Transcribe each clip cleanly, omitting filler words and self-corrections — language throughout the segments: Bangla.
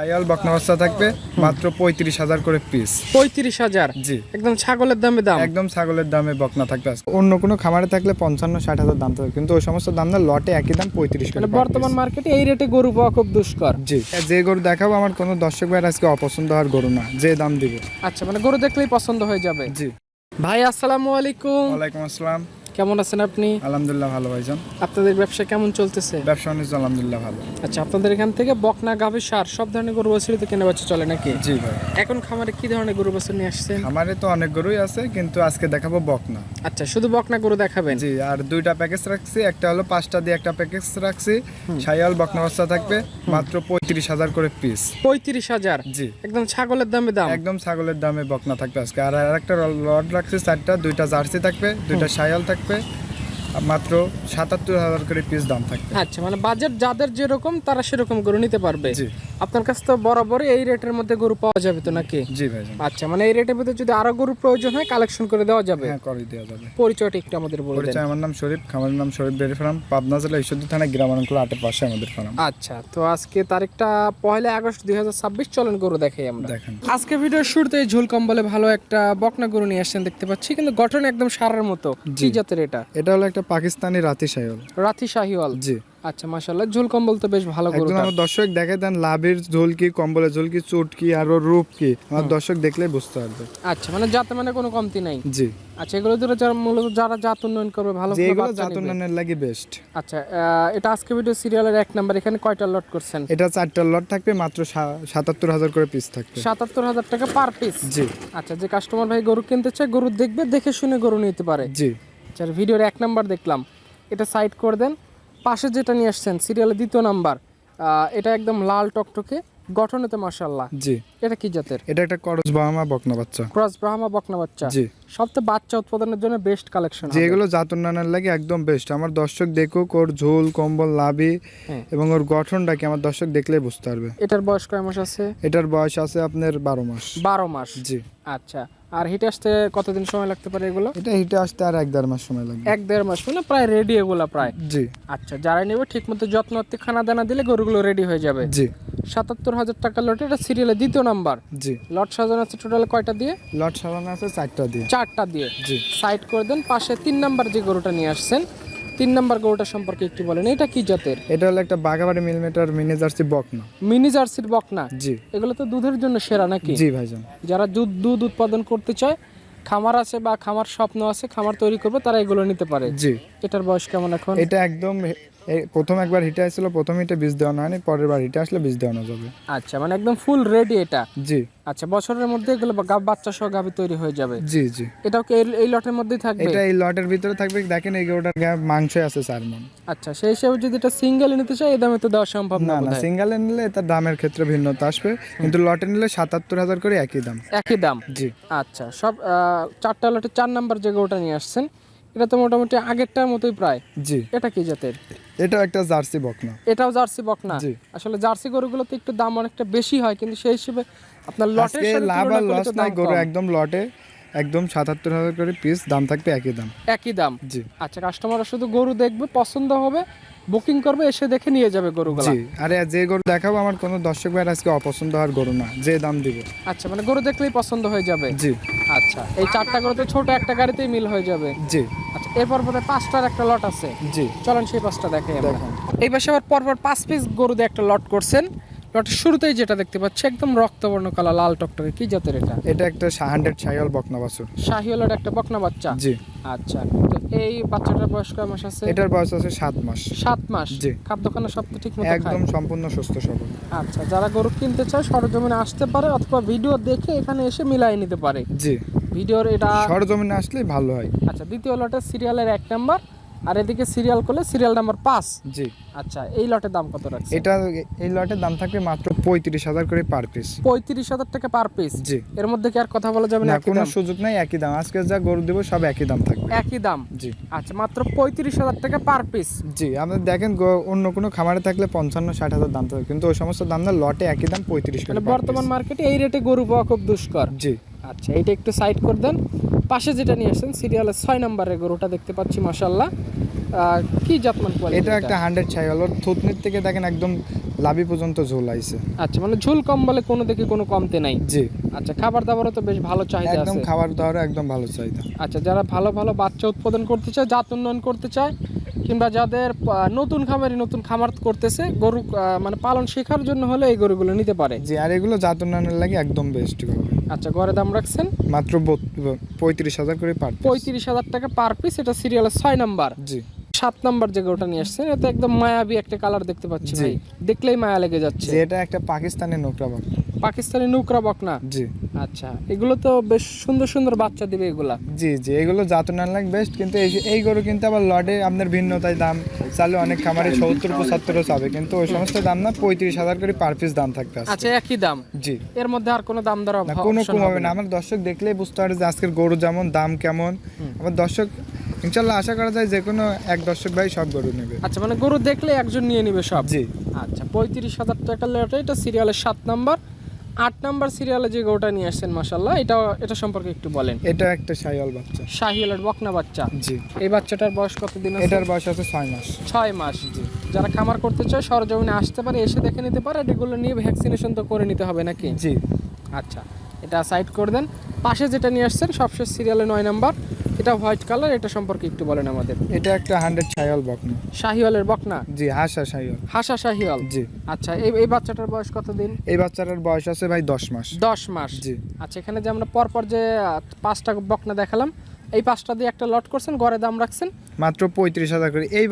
শাহিওয়াল বকনা বাচ্চা থাকবে মাত্র 35,000 করে পিস। 35,000? জি, একদম ছাগলের দামে দাম। একদম ছাগলের দামে বকনা থাকবে আজকে। অন্য কোনো খামারে থাকলে 55-60,000 দাম থাকবে, কিন্তু ওই সমস্ত দাম না, লটে একই দাম 35 করে। মানে বর্তমান মার্কেটে এই রেটে গরু পাওয়া খুব দুষ্কর। জি, যে গরু দেখাবো আমার কোনো দর্শক ভাইয়ের আজকে অপছন্দ হওয়ার গরু না, যে দাম দিব। আচ্ছা, মানে গরু দেখলেই পছন্দ হয়ে যাবে। জি, ভাই আসসালামু আলাইকুম। ওয়ালাইকুম আসসালাম। কেমন আছেন আপনি? আলহামদুলিল্লাহ ভালো ভাইজান। আপনাদের ব্যবসা কেমন চলতেছে? ব্যবসা বাণিজ্য আলহামদুলিল্লাহ ভালো। আচ্ছা, আপনাদের এখান থেকে বকনা, গাভী, ষাঁড় সব ধরনের গরু বাছুরি তো কেনা বেচা চলে নাকি? জি ভাই, এখন খামারে কি ধরনের গরু বাছুর নিয়ে আসছেন? খামারে তো অনেক গরুই আছে, কিন্তু আজকে দেখাবো বকনা। আচ্ছা, শুধু বকনা গরু দেখাবেন? জি, আর দুইটা প্যাকেজ রাখছি, একটা হলো 5টা দিয়ে একটা প্যাকেজ রাখছি। শাহিওয়াল বকনা বাচ্চা থাকবে মাত্র 35,000 করে পিস। 35,000? জি, একদম ছাগলের দামে দাম। একদম ছাগলের দামে বকনা থাকবে আজকে। আর একটা লট রাখছি 4টা, দুইটা জার্সি থাকবে, দুইটা শাহিওয়াল থাকবে, মাত্র 77,000 করে পিস দাম থাকবে। আচ্ছা, মানে বাজেট যাদের যেরকম তারা সেরকম গরু নিতে পারবে। জি, আপনার কাছে তো বরাবরই এই রেটের মধ্যে গরু পাওয়া যাবে তো নাকি? জি ভাই। আচ্ছা, মানে এই রেটের ভিতরে যদি আরো গরু প্রয়োজন হয় কালেকশন করে দেওয়া যাবে? হ্যাঁ, করে দেওয়া যাবে। পরিচয়টা একটু আমাদের বলে দেন। পরিচয়, আমার নাম শরীফ, খামারের নাম শরীফ ডেয়ারি ফার্ম, পাবনা জেলা ঈশ্বরদী থানা গ্রামাঞ্চল 8-এর পাশে আমাদের ফার্ম। আচ্ছা, তো আজকে তারিখটা 1 আগস্ট 2026। চলেন গরু দেখাই আমরা। দেখেন, আজকে ভিডিওর শুরুতে ঝুল কম্বলে ভালো একটা বকনা গরু নিয়ে আসছেন দেখতে পাচ্ছি, কিন্তু গঠন একদম সারের মতো। কি জাতের এটা? এটা হলো একটা পাকিস্তানি রাতি শাহিওয়াল। রাথি শাহিওয়াল? জি, আচ্ছা, মাশাআল্লাহ, ঝুল কম্বল তো বেশ ভালো গরু। একদম আমার দর্শক দেখে দেন লাভের ঝোল কি, কম্বলের ঝোল কি, চুট কি, আর ওর রূপ কি, আমার দর্শক দেখলেই বুঝতে পারবে। আচ্ছা, মানে জাতে মানে কোনো কমতি নাই। জি, আচ্ছা, এগুলো ধরে যারা মূলত যারা জাত উন্নয়ন করবে ভালো করে যেগুলো বাচ্চা নিবে। জাতুন্নানের লাগে বেস্ট। আচ্ছা, এটা আজকে ভিডিও সিরিয়ালের 1 নাম্বার। এখানে কয়টা লট করছেন? এটা 4টা লট থাকবে, মাত্র 77,000 করে পিস থাকবে। 77,000 টাকা পার পিস? জি, আচ্ছা, যে কাস্টমার ভাই গরু কিনতে চায় গরু দেখবে, দেখে শুনে গরু নিতে পারে। জি, আচ্ছা, ভিডিওর 1 নাম্বার দেখলাম, এটা সাইড করে দেন। পাশে যেটা নিয়ে আসছেন সিরিয়ালের 2 নাম্বার, এটা একদম লাল টকটকে, গঠনে তো মাশাআল্লাহ। জি, এটা কি জাতের? এটা একটা করজ বাহামা বকনা বাচ্চা। ক্রস ব্রাহ্মা বকনা বাচ্চা? জি, সব তো বাচ্চা উৎপাদনের জন্য বেস্ট কালেকশন। যেগুলো জাতুন্নানের লাগে একদম বেস্ট। আমার দর্শক দেখুক ওর ঝোল, কম্বল, লাভি হ্যাঁ। এবং ওর গঠনটা কি, আমার দর্শক দেখলেই বুঝতে পারবে। এটার বয়স কয় মাস আছে? এটার বয়স আছে আপনার 12 মাস। 12 মাস? জি, আচ্ছা, আর হিটে আসতে কতদিন সময় লাগতে পারে এগুলো? এটা হিটে আসতে আর 1-1.5 মাস সময় লাগবে। 1-1.5 মাস, মানে প্রায় রেডি এগুলো প্রায়। জি, আচ্ছা, যারা নেবে ঠিক মতো যত্নতে খানা দানা দিলে গরুগুলো রেডি হয়ে যাবে। জি, 77,000 টাকার লটে, এটা সিরিয়ালের 2 নাম্বার। জি, লট সাজানো আছে টোটাল কয়টা দিয়ে? লট সাজানো আছে 4টা দিয়ে। 4টা দিয়ে। জি, সাইড করে দেন। পাশে 3 নাম্বার যে গরুটা নিয়ে আসছেন, 3 নাম্বার গরুটা সম্পর্কে একটু বলেন। এটা কি জাতের? এটা হলো একটা বাগাবাড়ি মিলিমিটার মিনি জার্সি বকনা। মিনি জার্সির বকনা? জি, এগুলো তো দুধের জন্য সেরা নাকি? জি ভাইজান। যারা দুধ উৎপাদন করতে চায়, খামার আছে বা খামার স্বপ্ন আছে, খামার তৈরি করবে, তারা এগুলো নিতে পারে। জি, এটার বয়স কেমন এখন? এটা একদম প্রথম একবার হিটে আসছিল, প্রথম হিটে বীজ দেওয়ানো হয়নি, পরের বার হিটে আসলে বীজ দেওয়ানো যাবে। আচ্ছা, মানে একদম ফুল রেডি এটা? জি, আচ্ছা, বছরের মধ্যে এগুলো বাচ্চা সহ গাভী তৈরি হয়ে যাবে? জি, জি, এটাও কি এই লটের মধ্যেই থাকবে? এটা এই লটের ভিতরে থাকবে। দেখেন এই গরুটার গায়ে মাংস আছে 4 মণ। আচ্ছা, সেই হিসেবে যদি এটা সিঙ্গেল নিতে চাই এই দামে তো দেওয়া সম্ভব না? না না, বোধহয় সিঙ্গেলে নিলে তার দামের ক্ষেত্রে ভিন্নতা আসবে, কিন্তু লটে নিলে 77,000 করে একই দাম। একই দাম? জি, আচ্ছা, সব 4টা লটে 4 নাম্বার যে গরুটা নিয়ে আসছেন, এটা তো মোটামুটি আগেরটার মতোই প্রায়। জি, এটা কি জাতের? এটাও একটা জার্সি বকনা। এটাও জার্সি বকনা? জি, আসলে জার্সি গরুগুলো তো একটু দাম অনেকটা বেশি হয়, কিন্তু সেই হিসেবে আপনার লটের আজকে সাথে লাভ তুলনা আর করলে লস তো নাই, দাম গরু কম। একদম লটে একদম 77,000 করে পিস, দাম থাকবে একই দাম। একই দাম? জি, আচ্ছা, কাস্টমাররা শুধু গরু দেখবে, পছন্দ হবে, বুকিং করবে, এসে দেখে নিয়ে যাবে গরুগুলো? জি, আরে যে গরু দেখাবো আমার কোনো দর্শক ভাইয়ের আজকে অপছন্দ হওয়ার গরু না, যে দাম দিব। আচ্ছা, মানে গরু দেখলেই পছন্দ হয়ে যাবে? জি, আচ্ছা, এই 4টা গরুতে ছোট একটা গাড়িতেই মিল হয়ে যাবে? জি, আচ্ছা, এরপর পরে 5টার একটা লট আছে। জি, চলেন সেই 5টা দেখাই আমরা। দেখুন। এই পাশে আবার পরপর 5 পিস গরু দিয়ে একটা লট করছেন। লটের শুরুতেই যেটা দেখতে পাচ্ছি একদম রক্তবর্ণ কালার, লাল টকটকে, কি জাতের এটা? এটা একটা 100 শাহিওয়াল বকনা বাছুর। শাহিওয়ালের একটা বকনা বাচ্চা? জি, আচ্ছা, তো এই বাচ্চাটার বয়স কয় মাস আছে? এটার বয়স আছে 7 মাস। 7 মাস? জি, খাদ্যখানা সব তো ঠিক মতো খায়? একদম সম্পূর্ণ সুস্থ সবল। আচ্ছা, যারা গরু কিনতে চায় সরজমিনে আসতে পারে, অথবা ভিডিও দেখে এখানে এসে মিলাই নিতে পারে। জি, ভিডিওর এটা সরজমিনে আসলেই ভালো হয়। আচ্ছা, দ্বিতীয় লটের সিরিয়ালের 1 নাম্বার, আর এদিকে সিরিয়াল করলে সিরিয়াল নাম্বার 5। জি, আচ্ছা, এই লটের দাম কত রাখছে? এটা এই লটের দাম থাকবে মাত্র 35,000 করে পার পিস। 35,000 টাকা পার পিস? জি, এর মধ্যে কি আর কথা বলা যাবে না? না, একই কোনো দাম? সুযোগ নাই, একই দাম। আজকে যা গরু দেবো সব একই দাম থাকবে। একই দাম? জি, আচ্ছা, মাত্র 35,000 টাকা পার পিস? জি, আপনি দেখেন অন্য কোনো খামারে থাকলে 55-60,000 দাম থাকবে, কিন্তু ওই সমস্ত দাম না, লটে একই দাম 35 করে মানে per বর্তমান piece। মার্কেটে এই রেটে গরু পাওয়া খুব দুষ্কর। জি, আচ্ছা, এইটা একটু সাইড করে দেন। পাশে যেটা নিয়ে আসছেন সিরিয়ালের 6 নম্বরের গরুটা দেখতে পাচ্ছি, মাশাআল্লাহ, কি জাতমান কোয়ালিটি? এটা একটা 100 শাহিওয়াল। ওর থুতনির থেকে দেখেন একদম লাভি পর্যন্ত ঝোল আইছে। আচ্ছা, মানে ঝোল কম বলে কোনো দিকে কোনো কমতে নাই। জি, আচ্ছা, খাবার দাবারও তো বেশ ভালো চাহিদা একদম আছে। খাবার দাবারও একদম ভালো চাহিদা। আচ্ছা, যারা ভালো ভালো বাচ্চা উৎপাদন করতে চায়, জাত উন্নয়ন করতে চায়, কিংবা যাদের নতুন খামার করতেছে গরু, মানে পালন শেখার জন্য হলে এই গরুগুলো নিতে পারে। জি, আর এগুলো জাত উন্নয়নের লাগে একদম বেস্ট হবে। আচ্ছা, গড়ে দাম রাখছেন মাত্র 35,000 করে পার পিস। 35,000 টাকা পার পিস। এটা সিরিয়ালের 6 নাম্বার। জি, 7 নাম্বার যে গরুটা নিয়ে আসছেন, এটা একদম মায়াবী একটা কালার দেখতে পাচ্ছি জি। ভাই, দেখলেই মায়া লেগে যাচ্ছে। যে এটা একটা পাকিস্তানি নোকরা বাঘ। পাকিস্তানি নুকরা বকনা। জি, আচ্ছা, এগুলো তো বেশ সুন্দর সুন্দর বাচ্চা দিবে এগুলা। জি, জি, এগুলো জাত উন্নয়ন লাগে বেস্ট, কিন্তু এই গরু কিন্তু আবার লডে আপনার ভিন্নতায় দাম চালে অনেক খামারে 70-75 চাবে, কিন্তু ওই সমস্ত দাম না, 35,000 করে পার পিস দাম থাকবে আজকে। আচ্ছা, একই দাম। জি, এর মধ্যে আর কোনো দাম দর না কোনো কম হবে না। আমার দর্শক দেখলেই বুঝতে পারে যে আজকের গরু যেমন দাম কেমন। আমার দর্শক ইনশাল্লাহ আশা করা যায় যে কোনো এক দর্শক ভাই সব গরু নেবে। আচ্ছা, মানে গরু দেখলে একজন নিয়ে নিবে সব। জি, আচ্ছা, 35,000 টাকা লটে। এটা সিরিয়ালের 7 নাম্বার। 8 নাম্বার সিরিয়ালে যে গরুটা নিয়ে আসছেন, মাশাআল্লাহ, এটা সম্পর্কে একটু বলেন। এটা একটা শাহিওয়াল বাচ্চা। শাহিওয়ালের বকনা বাচ্চা। জি, এই বাচ্চাটার বয়স কতদিন আছে? এটার বয়স আছে 6 মাস। 6 মাস। জি, যারা খামার করতে চায় সরজমিনে আসতে পারে, এসে দেখে নিতে পারে। এগুলো নিয়ে ভ্যাকসিনেশন তো করে নিতে হবে নাকি? জি, আচ্ছা, এটা সাইড করে দেন। পাশে যেটা নিয়ে আসছেন সবশেষ সিরিয়ালে 9 নাম্বার, এটা হোয়াইট কালার, এটা সম্পর্কে একটু বলেন আমাদের। এটা একটা 100 শাহিওয়াল বকনা। শাহিওয়ালের বকনা। জি, হাসা শাহিওয়াল। হাসা শাহিওয়াল। জি, আচ্ছা, এই বাচ্চাটার বয়স কতদিন? এই বাচ্চাটার বয়স আছে ভাই 10 মাস। 10 মাস। জি, আচ্ছা, এখানে যে আমরা পরপর যে 5টা বকনা দেখালাম, এই 5টা দিয়ে একটা লট করছেন, গড়ে দাম রাখছেন মাত্র 35,000 করে। এই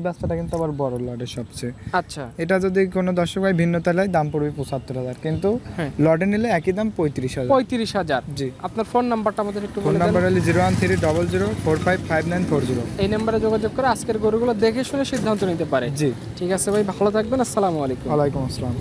বাচ্চাটা কিন্তু আবার বড় লটের সবচেয়ে। আচ্ছা, এটা যদি কোনো দর্শক ভাই ভিন্নতা লাই দাম পড়বে 75,000, কিন্তু হ্যাঁ। লটে নিলে একই দাম 35,000। 35,000। জি, আপনার ফোন নাম্বারটা আমাদের একটু ফোন বলে দেন। নাম্বার হলো 01300455940। এই নাম্বারে যোগাযোগ করে আজকের গরুগুলো দেখে শুনে সিদ্ধান্ত নিতে পারে। জি, ঠিক আছে ভাই, ভালো থাকবেন। আসসালামু আলাইকুম। ওয়ালাইকুম আসসালাম।